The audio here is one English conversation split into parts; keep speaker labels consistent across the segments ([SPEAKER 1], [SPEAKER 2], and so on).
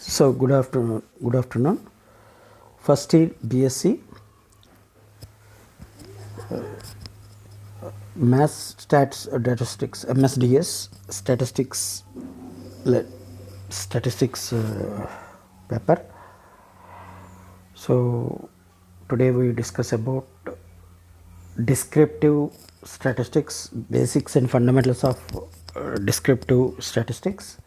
[SPEAKER 1] So good afternoon. Good afternoon. First year BSc Mass Stats Statistics MSDS Statistics le- Statistics paper. So today we discuss about descriptive statistics, basics and fundamentals of descriptive statistics,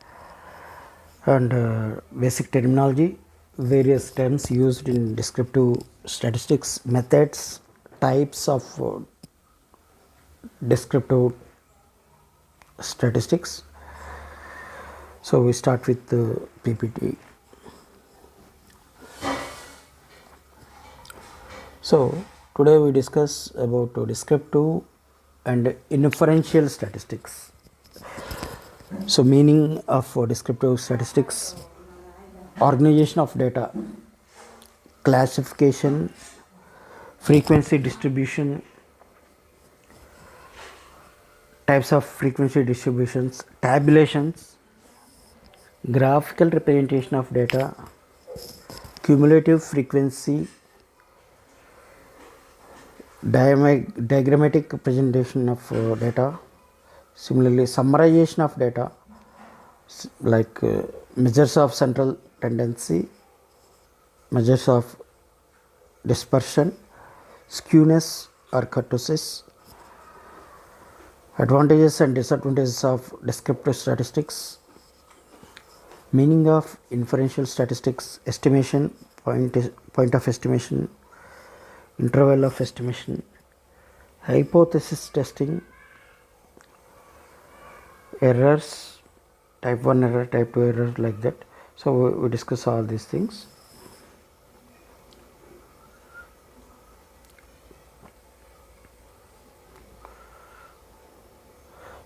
[SPEAKER 1] and basic terminology, various terms used in descriptive statistics, methods, types of descriptive statistics. So we start with the PPT. So today we discuss about descriptive and inferential statistics. So meaning of descriptive statistics: organization of data, classification, frequency distribution, types of frequency distributions, tabulations, graphical representation of data, cumulative frequency, diagrammatic presentation of data, similarly summarization of data, like measures of central tendency, measures of dispersion, skewness or kurtosis, advantages and disadvantages of descriptive statistics, meaning of inferential statistics, estimation, point of estimation, interval of estimation, hypothesis testing, errors, type 1 error, type 2 error, like that. So we discuss all these things.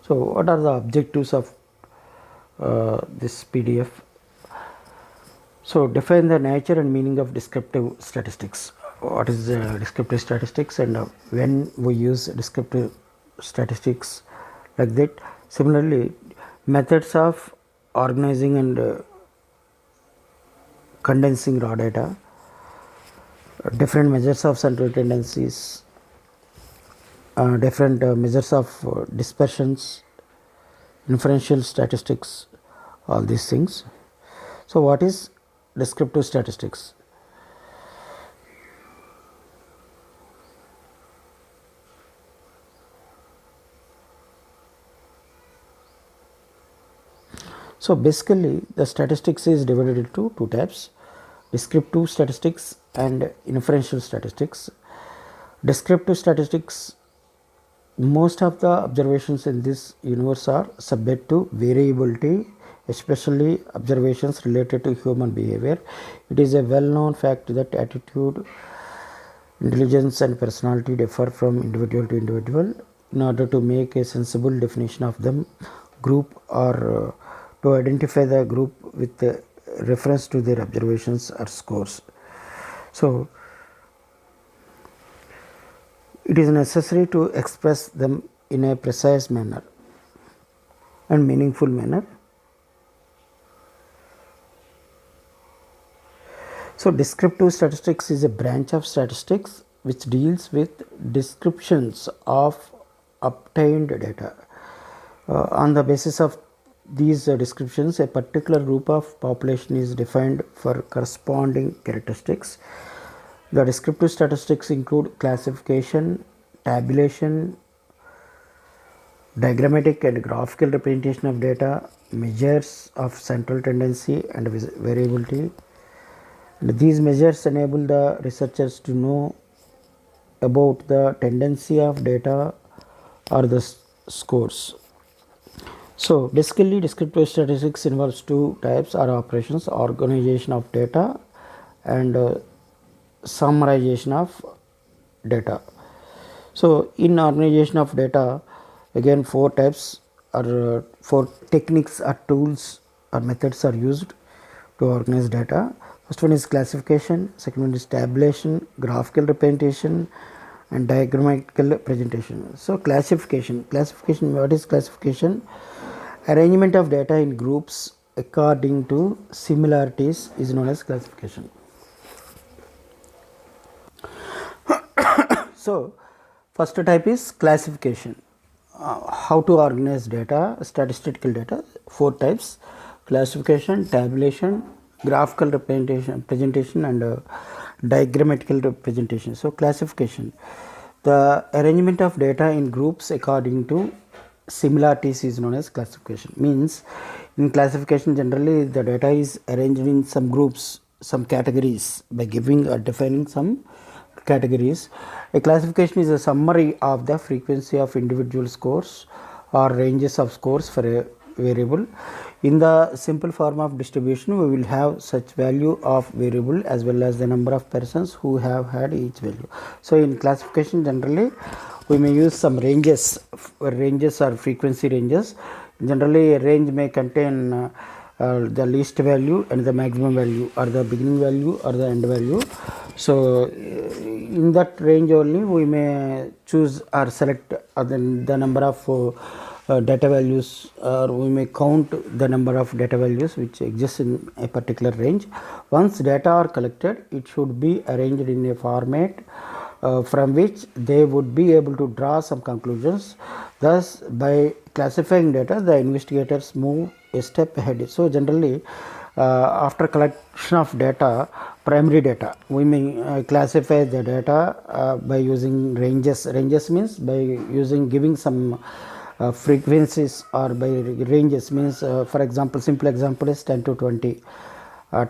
[SPEAKER 1] So what are the objectives of this PDF? So define the nature and meaning of descriptive statistics. What is descriptive statistics and when we use descriptive statistics, like that. Similarly, methods of organizing and condensing raw data, different measures of central tendencies, different measures of dispersions, inferential statistics, all these things. So what is descriptive statistics? So basically the statistics is divided into two types: descriptive statistics and inferential statistics. Descriptive statistics, most of the observations in this universe are subject to variability, especially observations related to human behavior. It is a well known fact that attitude, intelligence and personality differ from individual to individual. In order to make a sensible definition of them, group or to identify the group with reference to their observations or scores. So it is necessary to express them in a precise manner and meaningful manner. So descriptive statistics is a branch of statistics which deals with descriptions of obtained data. On the basis of these descriptions, a particular group of population is defined for corresponding characteristics. The descriptive statistics include classification, tabulation, diagrammatic and graphical representation of data, measures of central tendency and variability. And these measures enable the researchers to know about the tendency of data or the scores. So basically descriptive statistics involves two types or operations: organization of data and summarization of data. So in organization of data, again four types or four techniques or tools or methods are used to organize data. First one is classification, second one is tabulation, graphical representation and diagrammatical presentation. So classification, what is classification? Arrangement of data in groups according to similarities is known as classification. So, first type is classification. How to organize data, statistical data, 4 types: classification, tabulation, graphical presentation and diagrammatical representation. So, classification, the arrangement of data in groups according to similarities is known as classification. Means in classification generally the data is arranged in some groups, some categories by giving or defining some categories. A classification is a summary of the frequency of individual scores or ranges of scores for a variable. In the simple form of distribution, we will have such value of variable as well as the number of persons who have had each value. So, in classification generally we may use some ranges or frequency ranges. Generally, a range may contain the least value and the maximum value, or the beginning value or the end value. So, in that range only we may choose or select the number of data values, or we may count the number of data values which exist in a particular range. Once data are collected, it should be arranged in a format from which they would be able to draw some conclusions. Thus, by classifying data, the investigators move a step ahead. So, generally, after collection of data, primary data, we may classify the data by using ranges. Ranges means by giving some frequencies, or by ranges means for example, simple example is 10 to 20.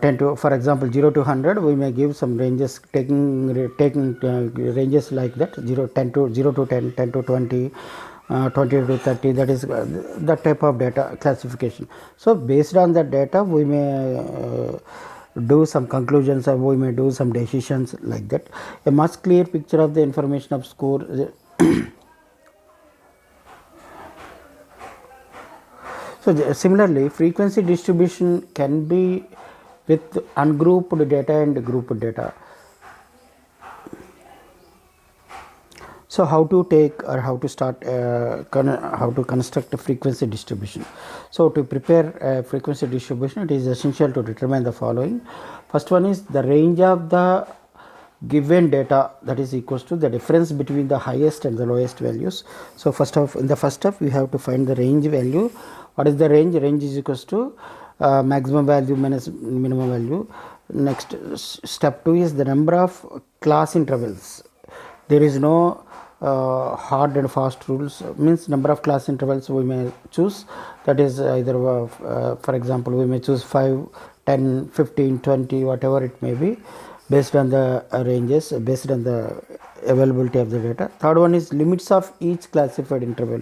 [SPEAKER 1] 10 to, for example, 0 to 100, we may give some ranges, taking ranges like that: 0 to 10, 10 to 20, 20 to 30. That is that type of data classification. So, based on that data, we may do some conclusions, or we may do some decisions like that. A much clear picture of the information of score. So, similarly, frequency distribution can be with ungrouped data and grouped data. So, how to take or how to start how to construct a frequency distribution. So, to prepare a frequency distribution, it is essential to determine the following. First one is the range of the given data, that is equals to the difference between the highest and the lowest values. So, in the first step we have to find the range value. What is the range? Range is equals to maximum value minus minimum value. Next, step 2 is the number of class intervals. There is no hard and fast rules. Means number of class intervals we may choose, that is either for example, we may choose 5, 10, 15, 20, whatever it may be, based on the ranges, based on the availability of the data. Third one is limits of each classified interval.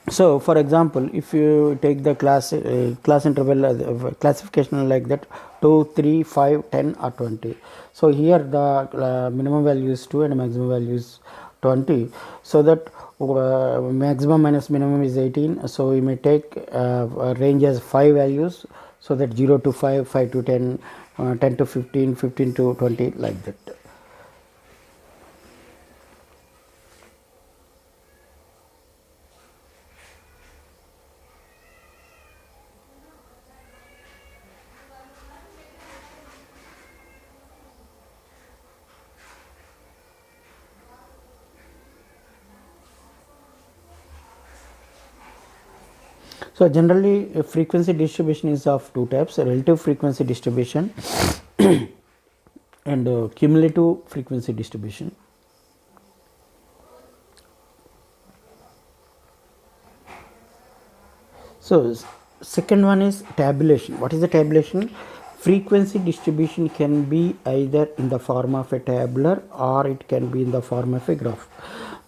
[SPEAKER 1] So, for example, if you take the class interval classification like that: 2, 3, 5, 10 or 20. So, here the minimum value is 2 and maximum value is 20. So, that maximum minus minimum is 18. So, we may take a range as 5 values. So, that 0 to 5, 5 to 10, 10 to 15, 15 to 20, like that. So, generally a frequency distribution is of 2 types: relative frequency distribution and cumulative frequency distribution. So, second one is tabulation. What is the tabulation? Frequency distribution can be either in the form of a tabular or it can be in the form of a graph.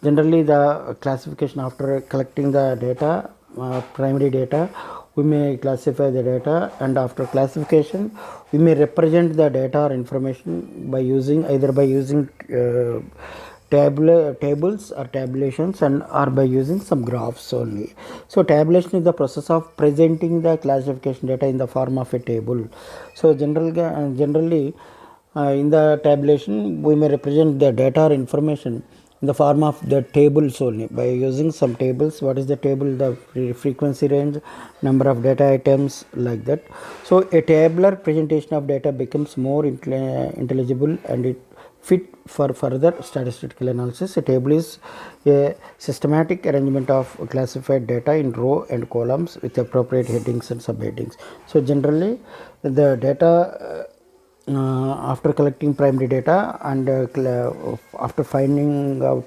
[SPEAKER 1] Generally, the classification, after collecting the data, primary data, we may classify the data, and after classification we may represent the data or information by using tables or tabulations, and or by using some graphs only. So, tabulation is the process of presenting the classification data in the form of a table. So, generally in the tabulation we may represent the data or information in the form of the tables only. By using some tables, what is the table? The frequency range, number of data items, like that. So a tabular presentation of data becomes more intelligible, and it fit for further statistical analysis. A table is a systematic arrangement of classified data in row and columns with appropriate headings and subheadings. So generally the data after collecting primary data and after finding out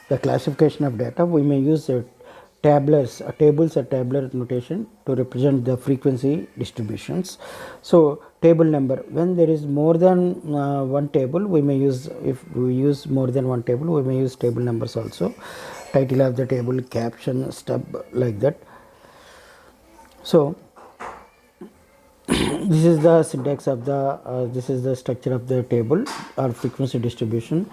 [SPEAKER 1] the classification of data, we may use tables or tabular notation to represent the frequency distributions. So table number, when there is more than one table, we may use, if we use more than one table, we may use table numbers also. Title of the table, caption, stub, like that. So this is the syntax of the this is the structure of the table or frequency distribution.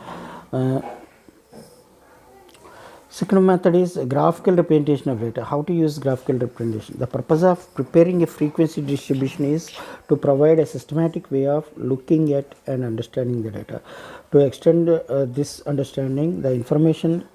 [SPEAKER 1] Second method is graphical representation of data. How to use graphical representation? The purpose of preparing a frequency distribution is to provide a systematic way of looking at and understanding the data. To extend this understanding, the information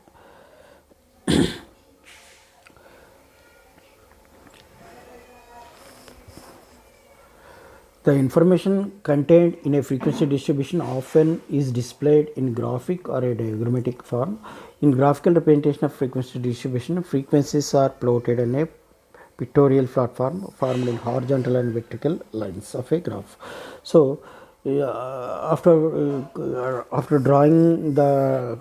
[SPEAKER 1] the information contained in a frequency distribution often is displayed in graphic or a diagrammatic form. In graphical representation of frequency distribution, frequencies are plotted in a pictorial platform formed in horizontal and vertical lines of a graph. So after drawing the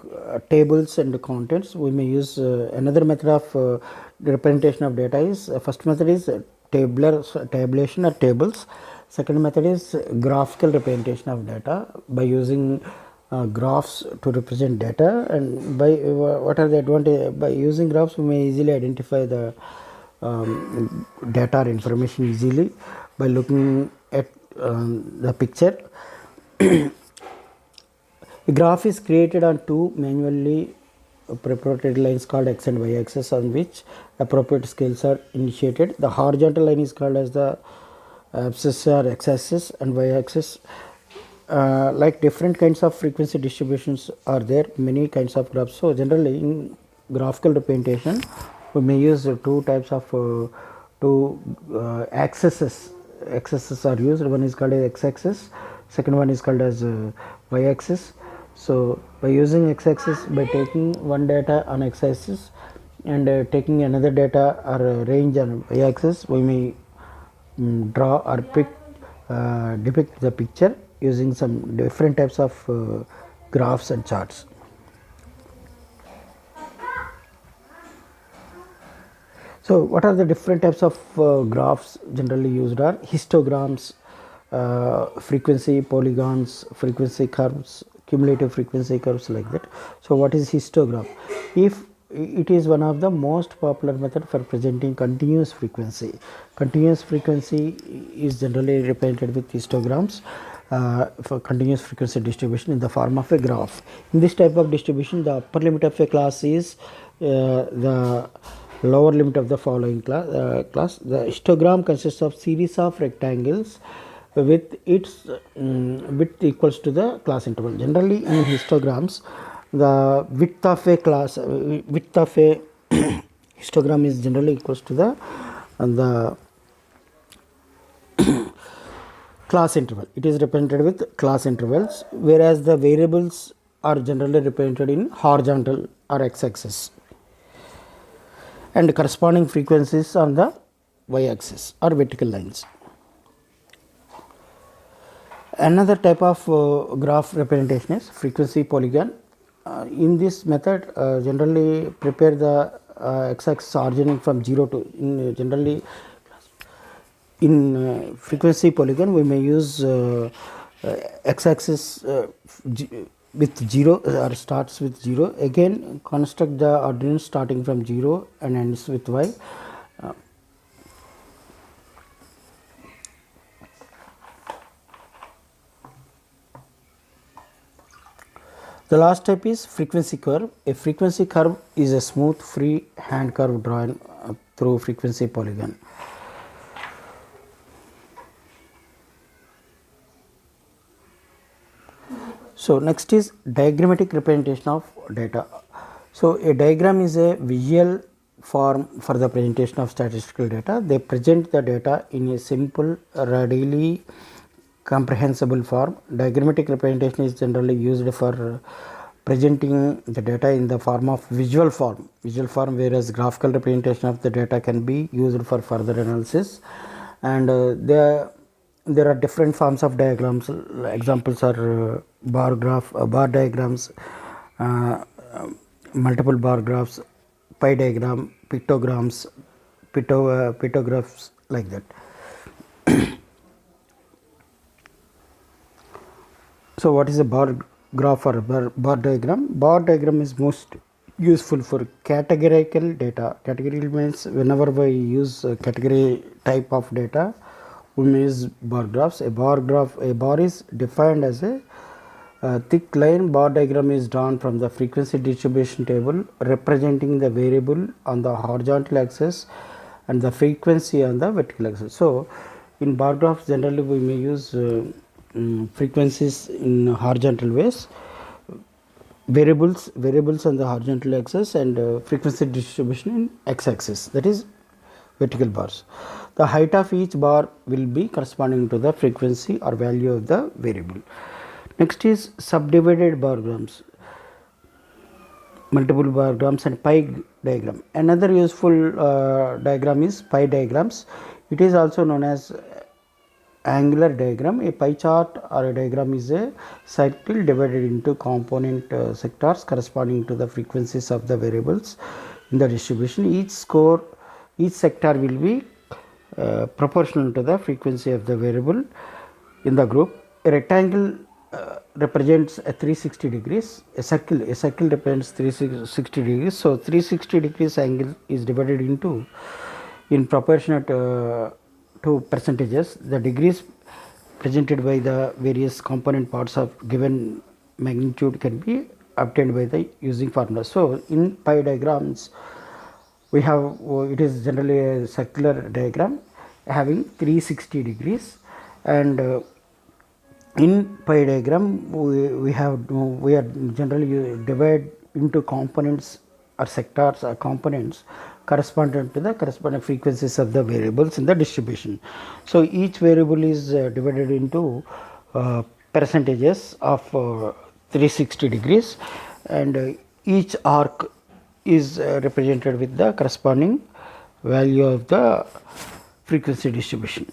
[SPEAKER 1] tables and the contents, we may use another method of representation of data. Is first method is tabulation or tables. Second method is graphical representation of data by using graphs to represent data. And by what are the advantage? By using graphs, we may easily identify the data or information easily by looking at the picture. A graph is created on two manually preparatory lines called x and y axis, on which appropriate scales are initiated. The horizontal line is called as the axis or x-axis, and y-axis. Like different kinds of frequency distributions are there, many kinds of graphs. So generally in graphical representation, we may use two types of axes. Axes are used. One is called as x-axis, second one is called as y-axis. So by using x-axis, by taking one data on x-axis and taking another data or range on y-axis, we may draw or depict the picture using some different types of graphs and charts. So what are the different types of graphs generally used? Are histograms, frequency polygons, frequency curves, cumulative frequency curves, like that. So what is histogram? If it is one of the most popular method for presenting continuous frequency. Continuous frequency is generally represented with histograms for continuous frequency distribution in the form of a graph. In this type of distribution, the upper limit of a class is the lower limit of the following class. The histogram consists of series of rectangles with its width equals to the class interval. Generally in histograms, the width of a class, width of a histogram is generally equals to the class interval. It is represented with class intervals, whereas the variables are generally represented in horizontal or x-axis, and corresponding frequencies on the y-axis or vertical lines. Another type of graph representation is frequency polygon. In this method, generally prepare the x-axis originating from 0 to generally in frequency polygon, we may use x-axis with 0 or starts with 0. Again construct the ordinance starting from 0 and ends with y. The last type is frequency curve. A frequency curve is a smooth free hand curve drawn through frequency polygon. So next is diagrammatic representation of data. So a diagram is a visual form for the presentation of statistical data. They present the data in a simple, readily comprehensible form. Diagrammatic representation is generally used for presenting the data in the form of visual form, whereas graphical representation of the data can be used for further analysis. And there are different forms of diagrams. Examples are bar diagrams, uh, multiple bar graphs, pie diagram, pictograms, pictographs, like that. So what is a bar graph or bar diagram? Bar diagram is most useful for categorical data. Categorical means whenever we use a category type of data, we may use bar graphs. A bar is defined as a thick line. Bar diagram is drawn from the frequency distribution table representing the variable on the horizontal axis and the frequency on the vertical axis. So in bar graphs generally we may use frequencies in horizontal ways, variables on the horizontal axis, and frequency distribution in x axis, that is vertical bars. The height of each bar will be corresponding to the frequency or value of the variable. Next is subdivided bar graphs, multiple bar graphs, and pie diagram. Another useful diagram is pie diagrams. It is also known as angular diagram. A pie chart or a diagram is a circle divided into component sectors corresponding to the frequencies of the variables in the distribution. Each sector will be proportional to the frequency of the variable in the group. A rectangle represents a 360 degrees. A circle represents 360 degrees. So 360 degrees angle is divided into in proportionate to percentages. The degrees presented by the various component parts of given magnitude can be obtained by the using formula. So in pie diagrams we have it is generally a circular diagram having 360 degrees, and in pie diagram we are generally divide into components or sectors or components corresponding to the corresponding frequencies of the variables in the distribution. So each variable is divided into percentages of 360 degrees, and each arc is represented with the corresponding value of the frequency distribution.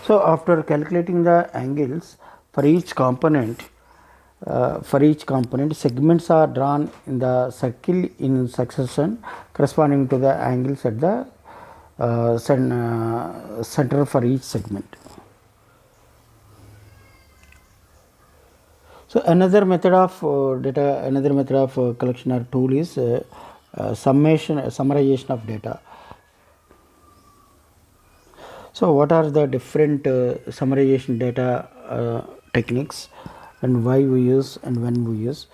[SPEAKER 1] So after calculating the angles for each component, segments are drawn in the circle in succession corresponding to the angles at the center for each segment. So another method of collection or tool is summarization of data. So what are the different summarization data techniques, and why we use and when we use?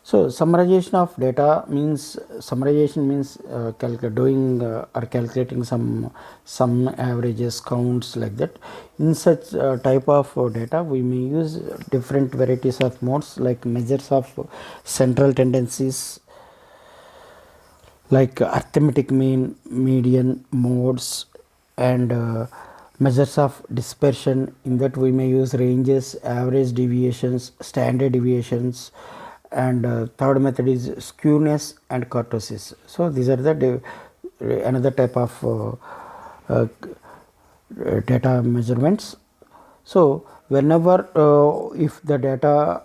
[SPEAKER 1] So summarization of data means doing or calculating some averages, counts, like that. In such type of data we may use different varieties of modes, like measures of central tendencies, like arithmetic mean, median, modes, and measures of dispersion. In that we may use ranges, average deviations, standard deviations, and third method is skewness and kurtosis. So these are the another type of data measurements. So whenever if the data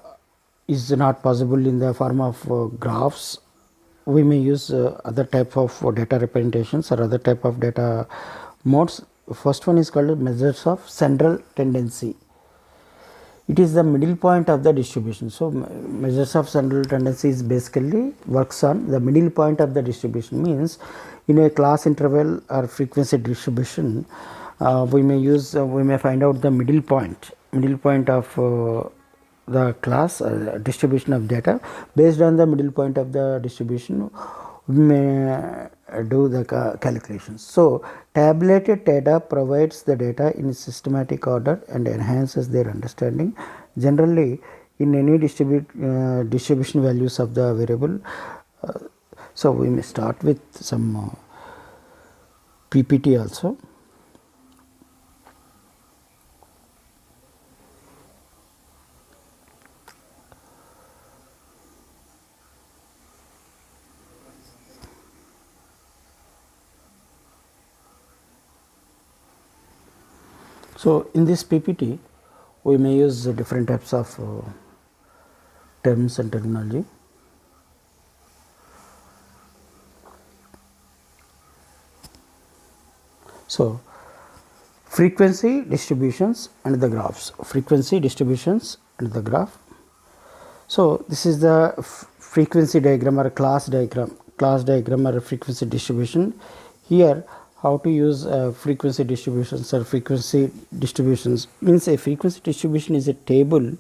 [SPEAKER 1] is not possible in the form of graphs, we may use other type of data representations or other type of data modes. First one is called measures of central tendency. It is the middle point of the distribution. So measures of central tendency is basically works on the middle point of the distribution. Means in a class interval or frequency distribution, we may find out the middle point of the class distribution of data. Based on the middle point of the distribution, we may do the calculations. So tabulated data provides the data in systematic order and enhances their understanding. Generally, in any distribution values of the variable, so we may start with some PPT also. So in this PPT, we may use different types of terms and terminology. So frequency distributions and the graphs, frequency distributions and the graph. So this is the frequency diagram or class diagram or frequency distribution. Here how to use frequency distributions or frequency distributions means a frequency distribution is a table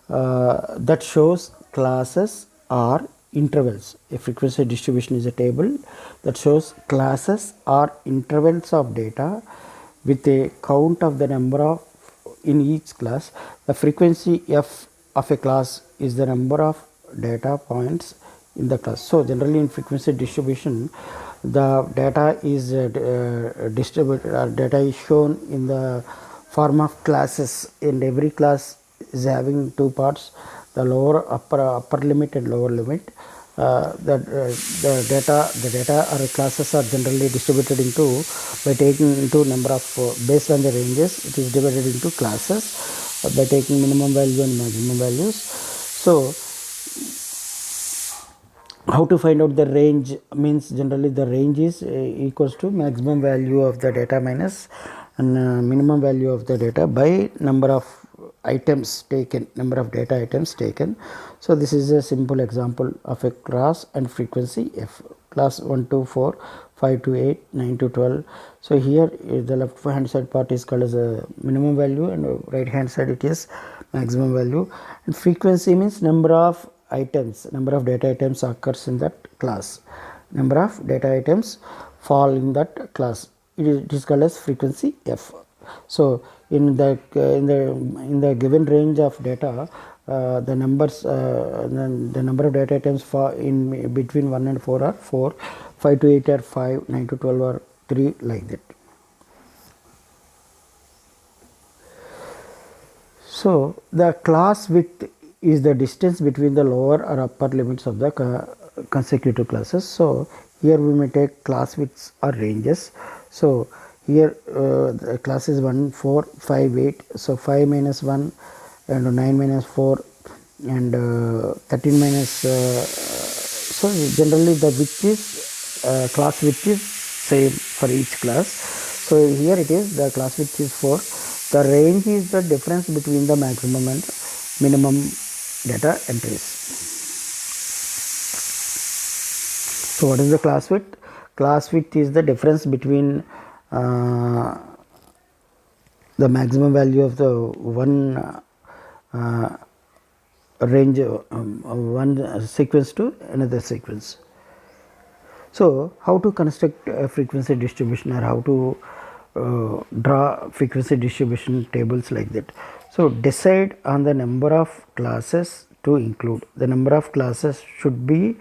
[SPEAKER 1] that shows classes or intervals. A frequency distribution is a table that shows classes or intervals of data with a count of the number of in each class. The frequency f of a class is the number of data points in the class. So generally in frequency distribution, the data is distributed, or data is shown in the form of classes, and every class is having two parts, the upper limit and lower limit. The data or classes are generally distributed into by taking into number of based on the ranges. It is divided into classes by taking minimum value and maximum values. So how to find out the range means generally the range is equals to maximum value of the data minus and minimum value of the data by number of items taken, number of data items taken. So this is a simple example of a class and frequency f. Class 1 to 4, 5 to 8, 9 to 12. So here the left hand side part is called as a minimum value and right hand side it is maximum value. And frequency means number of items, number of data items occurs in that class, number of data items fall in that class. It is called as frequency f. So in the given range of data, the numbers the number of data items for in between 1 and 4 are 4, 5 to 8 are 5, 9 to 12 are 3, like that. So the class width is the distance between the lower or upper limits of the consecutive classes. So here we may take class widths or ranges. So here the class is 1, 4, 5, 8. So 5 minus 1 and 9 minus 4 and 13 minus so generally the width is class width is same for each class. So here it is, the class width is 4. The range is the difference between the maximum and minimum data entries. So what is the class width? Class width is the difference between the maximum value of the one range one sequence to another sequence. So how to construct a frequency distribution, or how to draw frequency distribution tables like that. So decide on the number of classes to include. The number of classes should be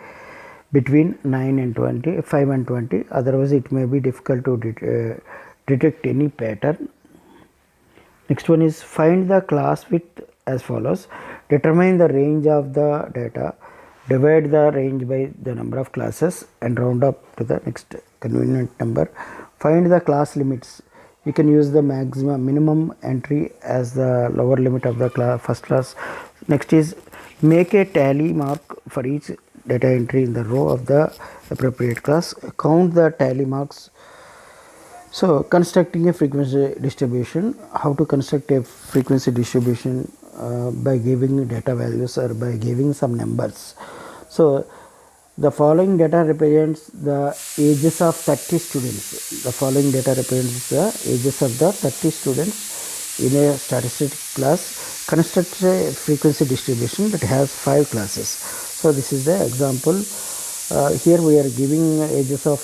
[SPEAKER 1] between 9 and 20, 5 and 20, otherwise it may be difficult to detect any pattern. Next one is find the class width as follows. Determine the range of the data, divide the range by the number of classes and round up to the next convenient number. Find the class limits. You can use the minimum entry as the lower limit of the first class. Next is make a tally mark for each data entry in the row of the appropriate class. Count the tally marks. So constructing a frequency distribution. How to construct a frequency distribution? By giving data values or by giving some numbers. So the following data represents the ages of 30 students. The following data represents the ages of the 30 students in a statistical class, construct a frequency distribution that has 5 classes. So this is the example. Here we are giving ages of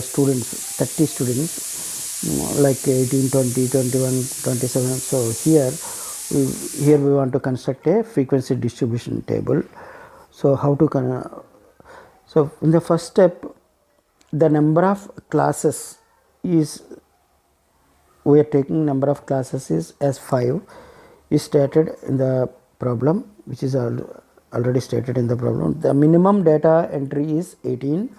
[SPEAKER 1] students, 30 students, like 18, 20, 21, 27. So here we want to construct a frequency distribution table. So how to so in the first step, the number of classes is, we are taking number of classes is as 5 is stated in the problem, which is already stated in the problem. The minimum data entry is 18,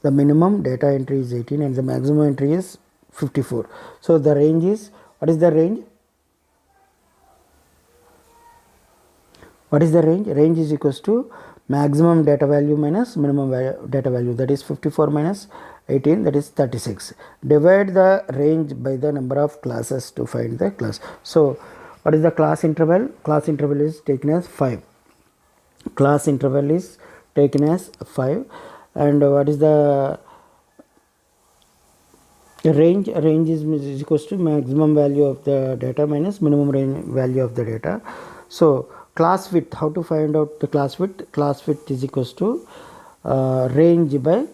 [SPEAKER 1] the minimum data entry is 18 and the maximum entry is 54. So the range is, what is the range? What is the range? Range is equals to maximum data value minus minimum data value, that is 54 minus 18, that is 36. Divide the range by the number of classes to find the class. So what is the class interval? Class interval is taken as 5. Class interval is taken as 5. And what is the range? Range is equals to maximum value of the data minus minimum range value of the data. So class width, how to find out the class width? Class width is equals to range by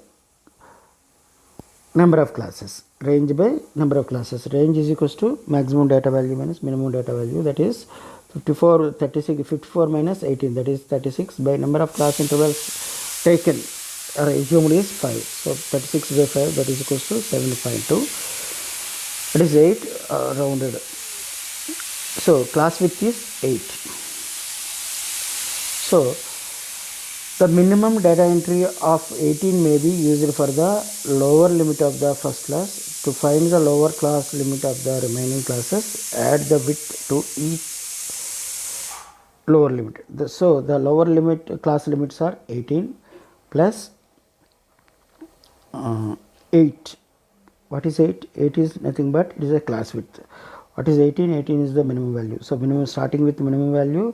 [SPEAKER 1] number of classes. Range by number of classes. Range is equals to maximum data value minus minimum data value, that is 54, 36, 54 minus 18, that is 36, by number of class intervals taken, assumed is 5. So 36 by 5, that is equals to 7.2, that is 8 rounded. So class width is 8. So the minimum data entry of 18 may be used for the lower limit of the first class. To find the lower class limit of the remaining classes, add the width to each lower limit. So the lower limit class limits are 18 plus 8. What is 8? 8 is nothing but it is a class width. What is 18? 18 is the minimum value. So minimum, starting with minimum value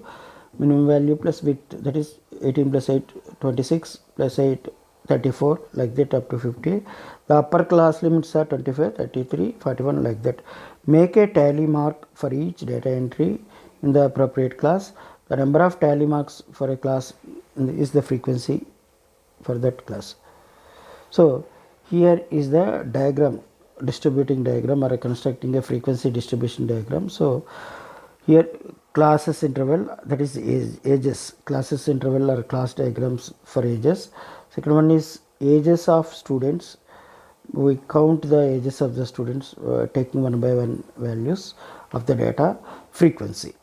[SPEAKER 1] plus width, that is 18 plus 8 26 plus 8 34, like that up to 50. The upper class limits are 25, 33, 41, like that. Make a tally mark for each data entry in the appropriate class. The number of tally marks for a class is the frequency for that class. So here is the diagram, distributing diagram, or constructing a frequency distribution diagram. So here classes interval, that is ages, classes interval or class diagrams for ages. Second one is ages of students. We count the ages of the students taking one by one values of the data. Frequency.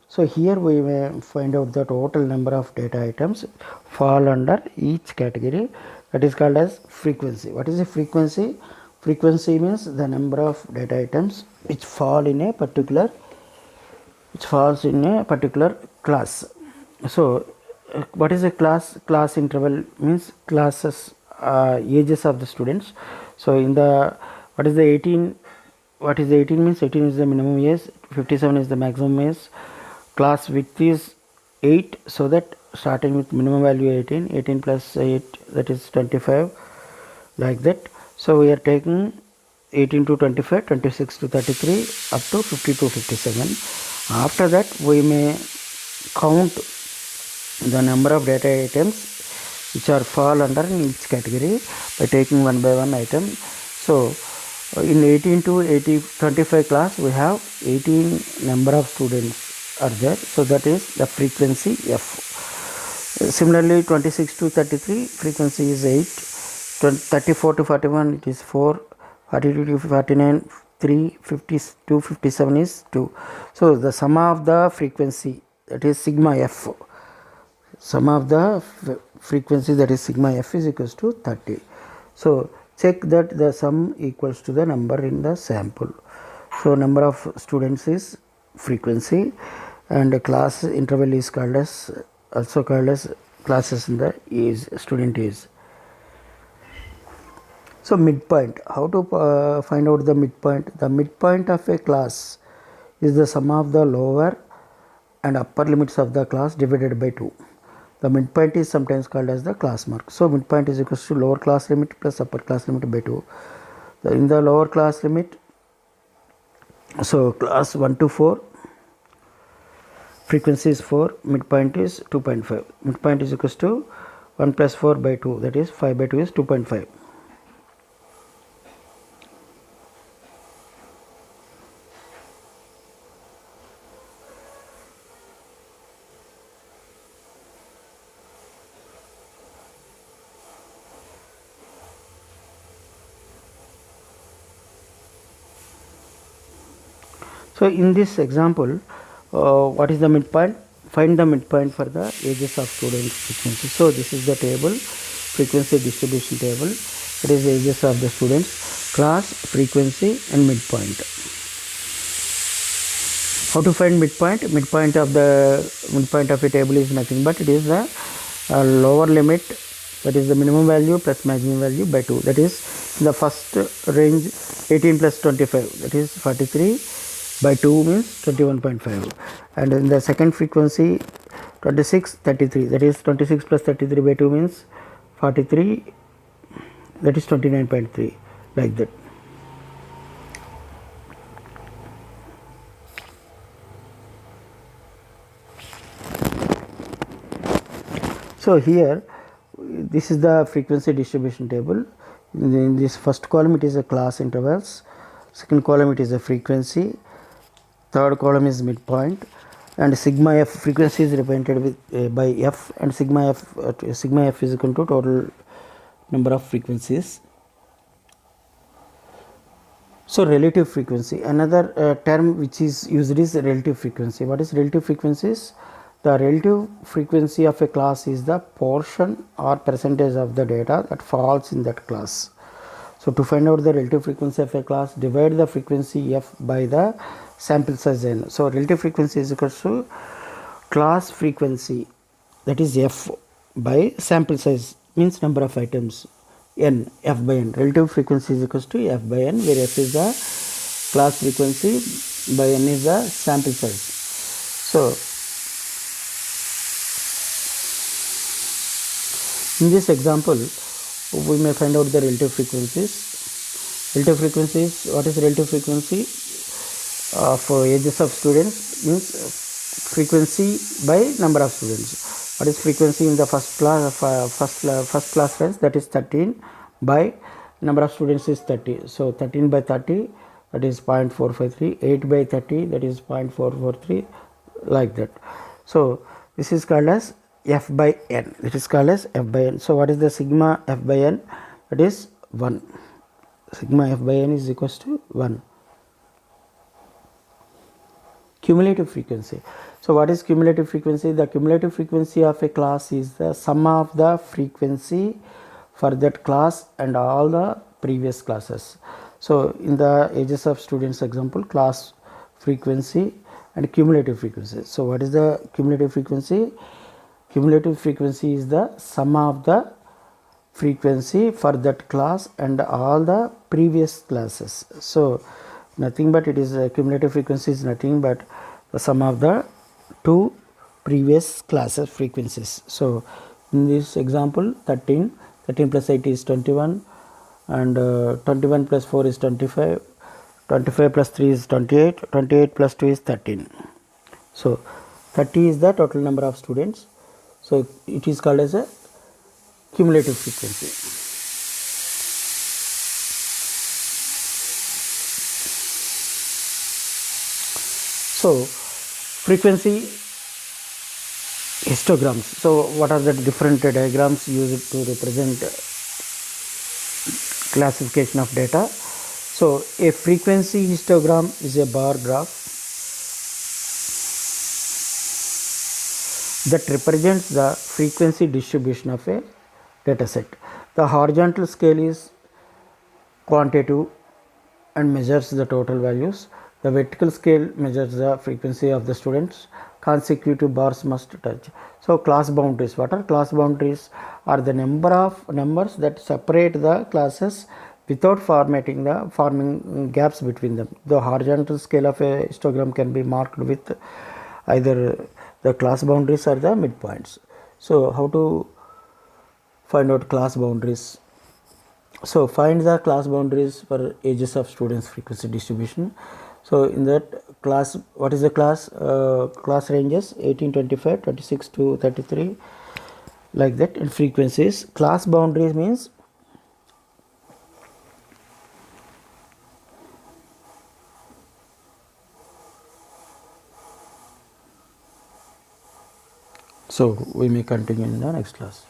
[SPEAKER 1] So here we may find out the total number of data items fall under each category, that is called as frequency. What is a frequency? Frequency means the number of data items which fall in a particular, which falls in a particular class. So what is a class? Class interval means classes, ages of the students. So in the, what is the 18? What is the 18 means? 18 is the minimum age, 57 is the maximum age. Class width is 8, so that starting with minimum value 18, 18 plus 8, that is 25, like that. So we are taking 18 to 25, 26 to 33, up to 50 to 57. After that we may count the number of data items which are fall under in each category by taking one by one item. So in 18 to 25 class we have 18 number of students are there, so that is the frequency F. Similarly 26 to 33 frequency is 8, 34 to 41 it is 4, 42 to 49 3, 50 to 57 is 2. So the sum of the frequency, that is sigma F, sum of the frequency, that is sigma F, is equals to 30. So check that the sum equals to the number in the sample. So number of students is frequency, and a class interval is called as, also called as classes in the age, student age. So midpoint, how to find out the midpoint? The midpoint of a class is the sum of the lower and upper limits of the class divided by 2. The midpoint is sometimes called as the class mark. So midpoint is equals to lower class limit plus upper class limit by 2. In the lower class limit, so class 1 to 4, frequency is 4, midpoint is 2.5. Midpoint is equals to 1 plus 4 by 2, that is 5 by 2 is 2.5. So in this example, what is the midpoint? Find the midpoint for the ages of students frequency. So this is the table, frequency distribution table. It is ages of the students, class, frequency and midpoint. How to find midpoint? Midpoint of a table is nothing but it is the lower limit, that is the minimum value plus maximum value by 2. That is the first range 18 plus 25, that is 43 by 2 means 21.5, and in the second frequency 26 33, that is 26 plus 33 by 2 means 43, that is 29.3, like that. So here this is the frequency distribution table. In this first column it is a class intervals, second column it is a frequency, third column is midpoint, and sigma f frequency is represented with by f, and sigma f is equal to total number of frequencies. So relative frequency, another term which is used is relative frequency. What is relative frequencies? The relative frequency of a class is the portion or percentage of the data that falls in that class. So to find out the relative frequency of a class, divide the frequency f by the sample size n. So relative frequency is equal to class frequency, that is f, by sample size means number of items, n, f by n. Relative frequency is equal to f by n, where f is the class frequency by n is the sample size. So in this example we may find out the relative frequencies. Relative frequencies, what is relative frequency for ages of students means frequency by number of students. What is frequency in the first class range, that is 13 by number of students is 30. So 13 by 30, that is 0.453, 8 by 30, that is 0.443, like that. So this is called as f by n. It is called as f by n. So what is the sigma f by n? That is 1. Sigma f by n is equals to 1. Cumulative frequency. So what is cumulative frequency? The cumulative frequency of a class is the sum of the frequency for that class and all the previous classes. So in the ages of students example, class frequency and cumulative frequency. So what is the cumulative frequency? Cumulative frequency is the sum of the frequency for that class and all the previous classes. So nothing but it is cumulative frequency is nothing but the sum of the two previous classes frequencies. So in this example 13 plus 8 is 21, and 21 plus 4 is 25, 25 plus 3 is 28, 28 plus 2 is 13. So 30 is the total number of students. So it is called as a cumulative frequency. So frequency histograms. So what are the different diagrams used to represent classification of data? So a frequency histogram is a bar graph that represents the frequency distribution of a data set. The horizontal scale is quantitative and measures the total values. The vertical scale measures the frequency of the students. Consecutive bars must touch. So class boundaries. What are class boundaries? Are the number of numbers that separate the classes without forming gaps between them. The horizontal scale of a histogram can be marked with either the class boundaries or the midpoints. So how to find out class boundaries? So find the class boundaries for ages of students frequency distribution. So in that class, what is the class? Class ranges 1825, 26 to 33, like that. And frequencies. Class boundaries means so we may continue in the next class.